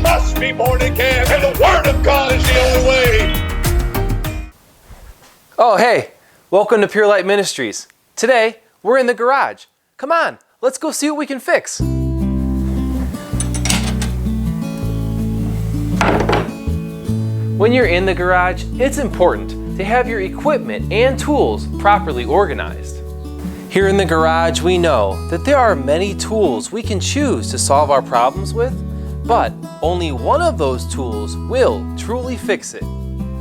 must be born again, and the Word of God is the only way. Oh, hey, welcome to Pure Light Ministries. Today, we're in the garage. Come on, let's go see what we can fix. When you're in the garage, it's important to have your equipment and tools properly organized. Here in the garage, we know that there are many tools we can choose to solve our problems with, but only one of those tools will truly fix it.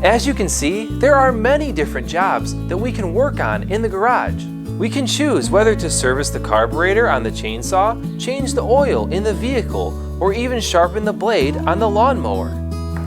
As you can see, there are many different jobs that we can work on in the garage. We can choose whether to service the carburetor on the chainsaw, change the oil in the vehicle, or even sharpen the blade on the lawnmower.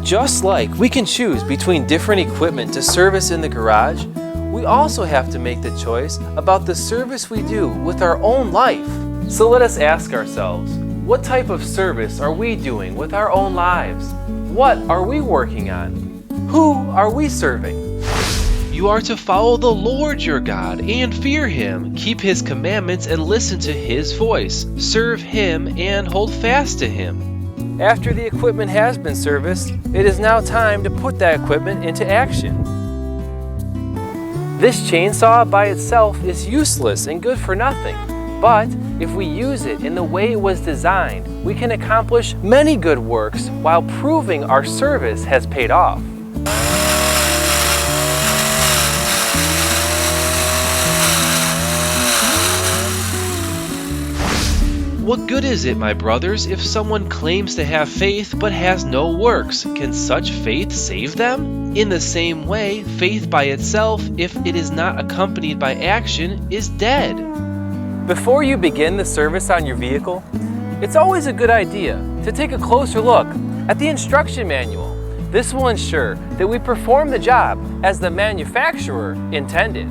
Just like we can choose between different equipment to service in the garage, we also have to make the choice about the service we do with our own life. So let us ask ourselves, what type of service are we doing with our own lives? What are we working on? Who are we serving? You are to follow the Lord your God and fear Him, keep His commandments and listen to His voice, serve Him and hold fast to Him. After the equipment has been serviced, it is now time to put that equipment into action. This chainsaw by itself is useless and good for nothing, but if we use it in the way it was designed, we can accomplish many good works while proving our service has paid off. What good is it, my brothers, if someone claims to have faith but has no works? Can such faith save them? In the same way, faith by itself, if it is not accompanied by action, is dead. Before you begin the service on your vehicle, it's always a good idea to take a closer look at the instruction manual. This will ensure that we perform the job as the manufacturer intended.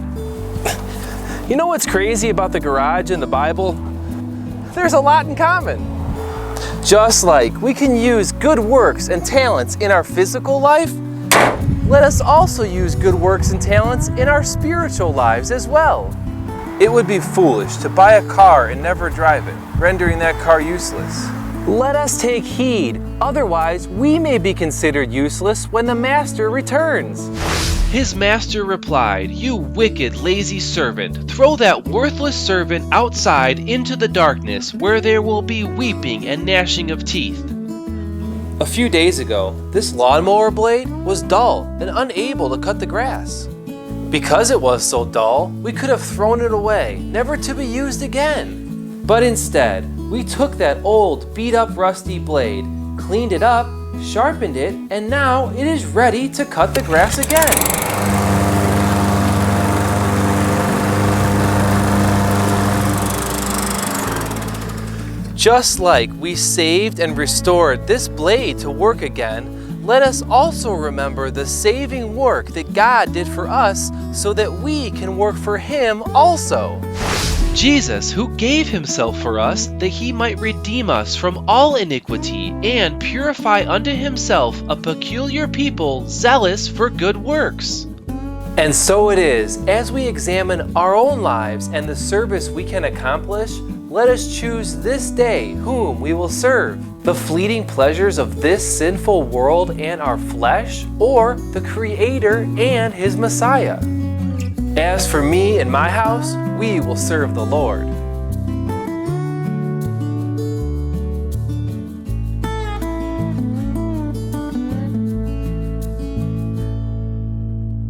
You know what's crazy about the garage and the Bible? There's a lot in common. Just like we can use good works and talents in our physical life, let us also use good works and talents in our spiritual lives as well. It would be foolish to buy a car and never drive it, rendering that car useless. Let us take heed, otherwise we may be considered useless when the master returns. His master replied, "You wicked, lazy servant, throw that worthless servant outside into the darkness where there will be weeping and gnashing of teeth." A few days ago, this lawnmower blade was dull and unable to cut the grass. Because it was so dull, we could have thrown it away, never to be used again. But instead, we took that old, beat-up, rusty blade, cleaned it up, sharpened it, and now it is ready to cut the grass again. Just like we saved and restored this blade to work again, let us also remember the saving work that God did for us so that we can work for Him also. Jesus, who gave Himself for us, that He might redeem us from all iniquity and purify unto Himself a peculiar people zealous for good works. And so it is, as we examine our own lives and the service we can accomplish, let us choose this day whom we will serve. The fleeting pleasures of this sinful world and our flesh, or the Creator and His Messiah. As for me and my house, we will serve the Lord.